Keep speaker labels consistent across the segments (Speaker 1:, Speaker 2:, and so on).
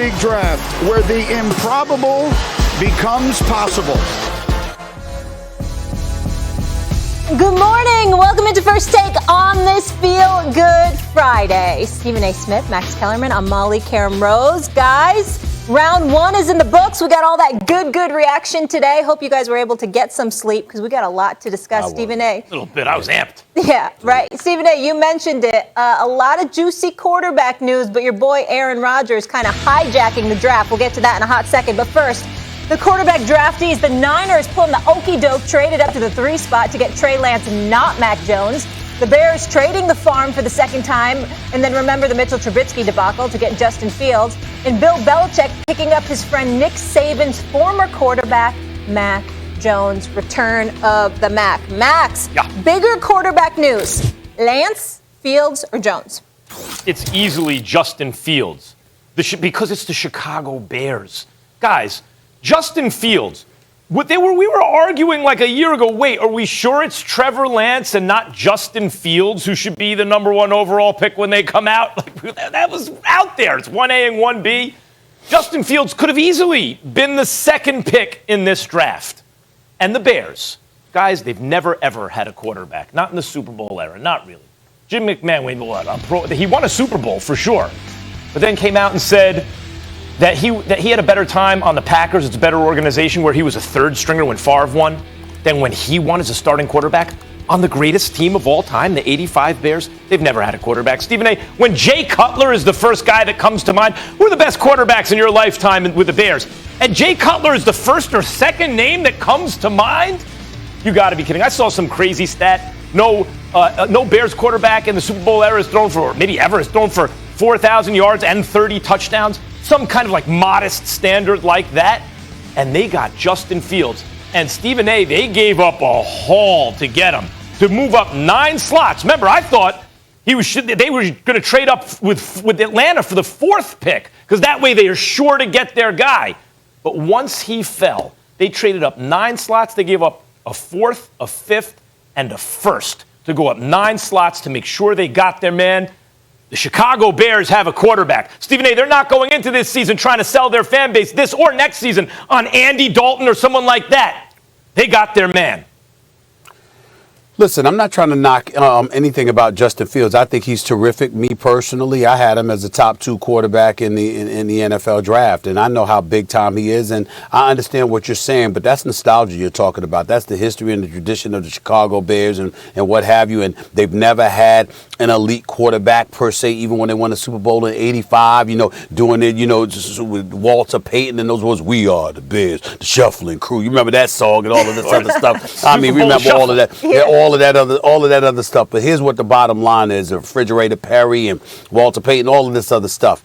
Speaker 1: League draft, where the improbable becomes possible.
Speaker 2: Good morning. Welcome into First Take on this Feel Good Friday. Stephen A. Smith, Max Kellerman, I'm Molly Karam Rose. Guys, round one is in the books. We got all that good reaction today. Hope you guys were able to get some sleep because we got a lot to discuss. Stephen A.
Speaker 3: A little bit. I was amped.
Speaker 2: Yeah, right. Stephen A., you mentioned it. A lot of juicy quarterback news, but your boy Aaron Rodgers kind of hijacking the draft. We'll get to that in a hot second. But first, the quarterback draftees, the Niners pulling the okey doke, traded up to the 3 spot to get Trey Lance, not Mac Jones. The Bears trading the farm for the second time, and then remember the Mitchell Trubisky debacle to get Justin Fields. And Bill Belichick picking up his friend Nick Saban's former quarterback, Mac Jones. Return of the Mac. Max, Bigger quarterback news, Lance, Fields, or Jones?
Speaker 3: It's easily Justin Fields because it's the Chicago Bears. Guys, Justin Fields, we were arguing like a year ago, wait, are we sure it's Trevor Lance and not Justin Fields who should be the number 1 overall pick when they come out? Like, that was out there. It's 1A and 1B. Justin Fields could have easily been the second pick in this draft. And the Bears, guys, they've never, ever had a quarterback. Not in the Super Bowl era, not really. Jim McMahon, he won a Super Bowl for sure, but then came out and said that he had a better time on the Packers. It's a better organization where he was a third stringer when Favre won than when he won as a starting quarterback on the greatest team of all time, the 85 Bears. They've never had a quarterback. Stephen A., when Jay Cutler is the first guy that comes to mind, who are the best quarterbacks in your lifetime with the Bears? And Jay Cutler is the first or second name that comes to mind? You got to be kidding. I saw some crazy stat. No Bears quarterback in the Super Bowl era has thrown for, or maybe ever has thrown for 4,000 yards and 30 touchdowns. Some kind of like modest standard like that. And they got Justin Fields. And Stephen A., they gave up a haul to get him, to move up 9 slots. Remember, I thought they were going to trade up with Atlanta for the 4th pick, because that way they are sure to get their guy. But once he fell, they traded up 9 slots. They gave up a 4th, a 5th, and a 1st to go up 9 slots to make sure they got their man. The Chicago Bears have a quarterback. Stephen A., they're not going into this season trying to sell their fan base this or next season on Andy Dalton or someone like that. They got their man.
Speaker 4: Listen, I'm not trying to knock anything about Justin Fields. I think he's terrific. Me personally, I had him as a top 2 quarterback in the NFL draft, and I know how big time he is, and I understand what you're saying, but that's nostalgia you're talking about. That's the history and the tradition of the Chicago Bears and what have you, and they've never had an elite quarterback per se, even when they won the Super Bowl in '85, doing it, just with Walter Payton and those words, "We are the Bears, the shuffling crew." You remember that song and all of this other stuff. I mean, remember all of that. Yeah, all of that other stuff. But here's what the bottom line is: Refrigerator Perry and Walter Payton, all of this other stuff.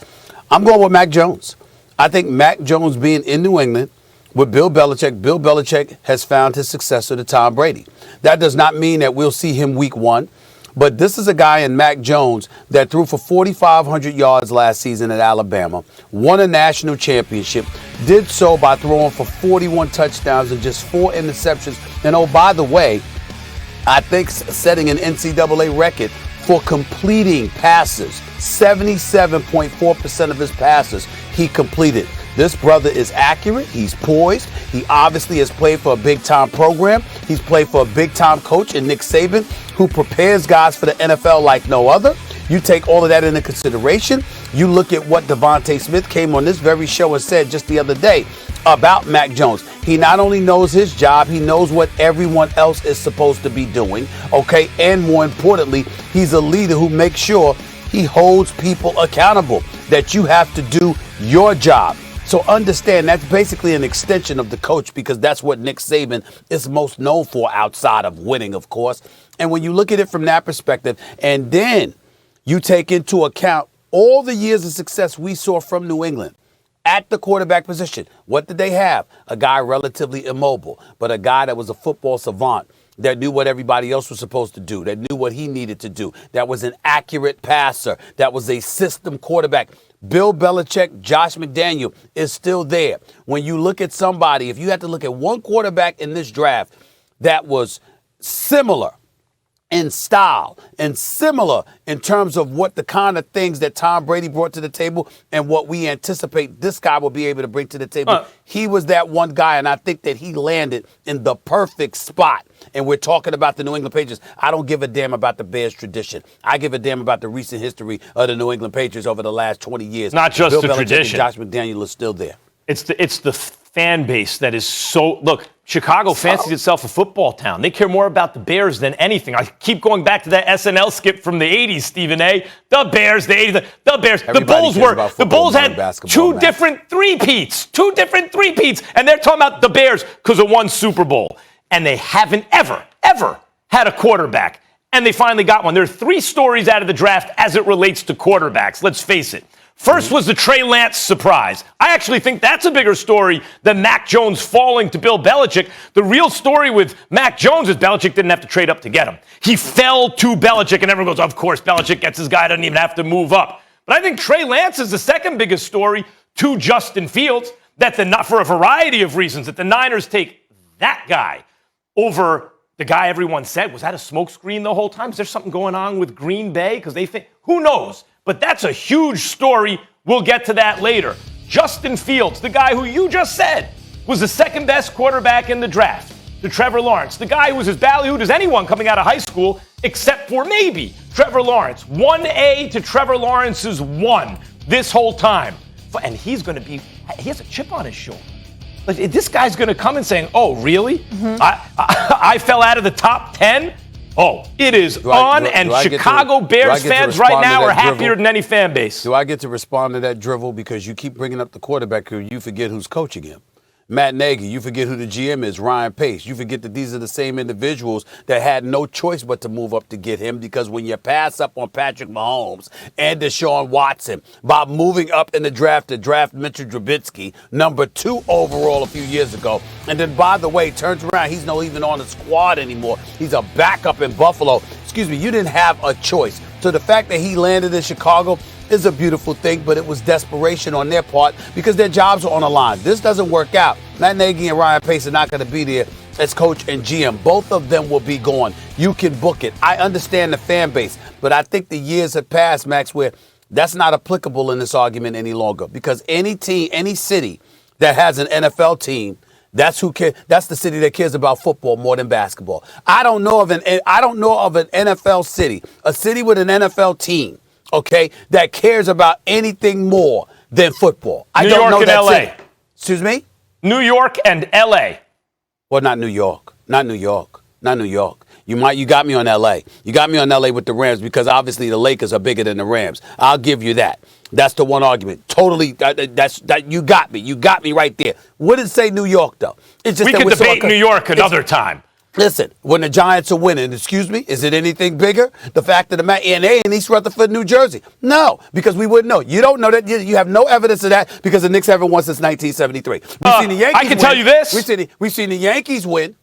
Speaker 4: I'm going with Mac Jones. I think Mac Jones being in New England with Bill Belichick has found his successor to Tom Brady. That does not mean that we'll see him week 1. But this is a guy in Mac Jones that threw for 4,500 yards last season at Alabama, won a national championship, did so by throwing for 41 touchdowns and just 4 interceptions. And oh, by the way, I think setting an NCAA record for completing passes. 77.4% of his passes he completed. This brother is accurate. He's poised. He obviously has played for a big-time program. He's played for a big-time coach in Nick Saban, who prepares guys for the NFL like no other. You take all of that into consideration. You look at what Devontae Smith came on this very show and said just the other day about Mac Jones. He not only knows his job, he knows what everyone else is supposed to be doing, okay? And more importantly, he's a leader who makes sure he holds people accountable, that you have to do your job. So understand that's basically an extension of the coach, because that's what Nick Saban is most known for outside of winning, of course. And when you look at it from that perspective, and then you take into account all the years of success we saw from New England at the quarterback position, what did they have? A guy relatively immobile, but a guy that was a football savant, that knew what everybody else was supposed to do, that knew what he needed to do, that was an accurate passer, that was a system quarterback. Bill Belichick, Josh McDaniel is still there. When you look at somebody, if you had to look at one quarterback in this draft that was similar in style and similar in terms of what the kind of things that Tom Brady brought to the table and what we anticipate this guy will be able to bring to the table. He was that one guy, and I think that he landed in the perfect spot. And we're talking about the New England Patriots. I don't give a damn about the Bears tradition. I give a damn about the recent history of the New England Patriots over the last 20 years.
Speaker 3: Not just
Speaker 4: Bill
Speaker 3: the
Speaker 4: Belichick
Speaker 3: tradition.
Speaker 4: And Josh McDaniel is still there.
Speaker 3: It's the fan base that is so. Look, Chicago fancies itself a football town. They care more about the Bears than anything. I keep going back to that SNL skit from the 80s, Stephen A. The Bears, the 80s, the Bears. The Bulls had two different three-peats, and they're talking about the Bears because of one Super Bowl. And they haven't ever had a quarterback. And they finally got one. There are three stories out of the draft as it relates to quarterbacks. Let's face it. First was the Trey Lance surprise. I actually think that's a bigger story than Mac Jones falling to Bill Belichick. The real story with Mac Jones is Belichick didn't have to trade up to get him. He fell to Belichick, and everyone goes, of course, Belichick gets his guy, doesn't even have to move up. But I think Trey Lance is the second biggest story to Justin Fields, for a variety of reasons, that the Niners take that guy over the guy everyone said. Was that a smokescreen the whole time? Is there something going on with Green Bay? Because they think, who knows? But that's a huge story. We'll get to that later. Justin Fields, the guy who you just said was the second best quarterback in the draft, to Trevor Lawrence, the guy who was as ballyhooed as anyone coming out of high school, except for maybe Trevor Lawrence. 1A to Trevor Lawrence's 1 this whole time. And he has a chip on his shoulder. Like, this guy's going to come and saying, oh, really? Mm-hmm. I fell out of the top 10? Oh, it is on, and Chicago Bears fans right now are happier than any fan base.
Speaker 4: Do I get to respond to that drivel? Because you keep bringing up the quarterback who you forget who's coaching him. Matt Nagy, you forget who the GM is, Ryan Pace. You forget that these are the same individuals that had no choice but to move up to get him, because when you pass up on Patrick Mahomes and Deshaun Watson by moving up in the draft to draft Mitchell Trubisky, number 2 overall a few years ago, and then, by the way, turns around, he's not even on the squad anymore. He's a backup in Buffalo. You didn't have a choice. So the fact that he landed in Chicago is a beautiful thing, but it was desperation on their part because their jobs are on the line. This doesn't work out. Matt Nagy and Ryan Pace are not going to be there as coach and GM. Both of them will be gone. You can book it. I understand the fan base, but I think the years have passed, Max, where that's not applicable in this argument any longer, because any team, any city that has an NFL team, that's the city that cares about football more than basketball. I don't know of an NFL city, a city with an NFL team, okay, that cares about anything more than football.
Speaker 3: New York and LA.
Speaker 4: Excuse me?
Speaker 3: New York and LA.
Speaker 4: Well, not New York. You got me on LA. You got me on LA with the Rams because obviously the Lakers are bigger than the Rams. I'll give you that. That's the one argument. Totally. That you got me. You got me right there. Wouldn't say New York though. It's just
Speaker 3: we could debate New York another time.
Speaker 4: Listen, when the Giants are winning, is it anything bigger? The fact that the matter in East Rutherford, New Jersey? No, because we wouldn't know. You don't know that. You have no evidence of that because the Knicks haven't won since 1973. We've seen the Yankees
Speaker 3: I can tell you this.
Speaker 4: We've seen the Yankees win.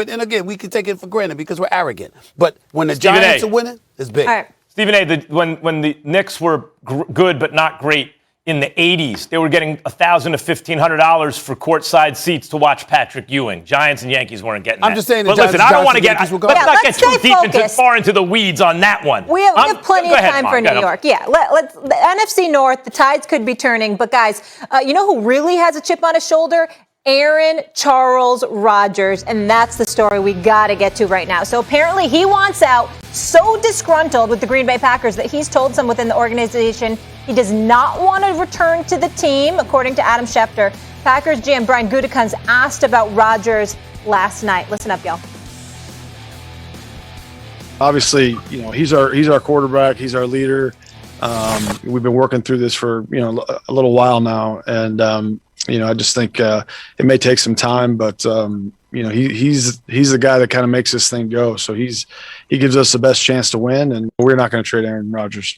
Speaker 4: And again, we can take it for granted because we're arrogant. But when the Giants are winning, it's big.
Speaker 2: All right.
Speaker 3: Stephen A., when the Knicks were good but not great in the 80s, they were getting $1,000 to $1,500 for courtside seats to watch Patrick Ewing. Giants and Yankees weren't getting that.
Speaker 4: I'm just saying.
Speaker 3: But listen, I don't want to get. Let's not get too far into the weeds on that one.
Speaker 2: We have plenty of time for New York. Yeah, let's. The NFC North, the tides could be turning. But guys, you know who really has a chip on his shoulder? Aaron Charles Rodgers, and that's the story we got to get to right now. So apparently he wants out, so disgruntled with the Green Bay Packers that he's told some within the organization he does not want to return to the team, according to Adam Schefter. Packers GM Brian Gutekunst asked about Rodgers last night. Listen up, y'all.
Speaker 5: Obviously, he's our quarterback. He's our leader. We've been working through this for a little while now, and I just think it may take some time, but he's the guy that kind of makes this thing go. So he gives us the best chance to win, and we're not going to trade Aaron Rodgers.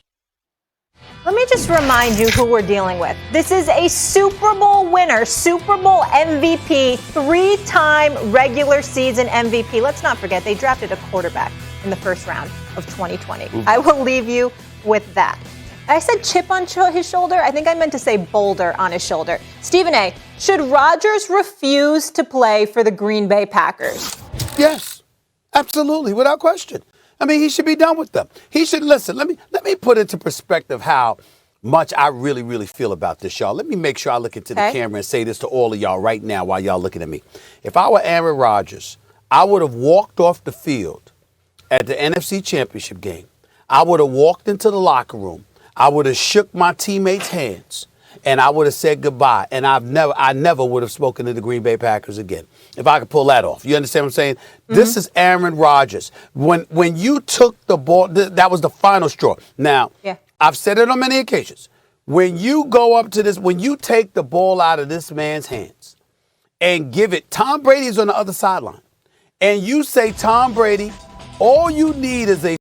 Speaker 2: Let me just remind you who we're dealing with. This is a Super Bowl winner, Super Bowl MVP, 3-time regular season MVP. Let's not forget, they drafted a quarterback in the first round of 2020. Ooh. I will leave you with that. I said chip on his shoulder. I think I meant to say boulder on his shoulder. Stephen A., should Rodgers refuse to play for the Green Bay Packers?
Speaker 4: Yes, absolutely, without question. I mean, he should be done with them. He should listen. Let me put into perspective how much I really, really feel about this, y'all. Let me make sure I look into the camera and say this to all of y'all right now while y'all looking at me. If I were Aaron Rodgers, I would have walked off the field at the NFC Championship game. I would have walked into the locker room. I would have shook my teammates' hands, and I would have said goodbye. And I never would have spoken to the Green Bay Packers again, if I could pull that off. You understand what I'm saying? Mm-hmm. This is Aaron Rodgers. When you took the ball, that was the final straw. Now, I've said it on many occasions. When you go up to this, when you take the ball out of this man's hands and give it, Tom Brady's on the other sideline, and you say, Tom Brady, all you need is a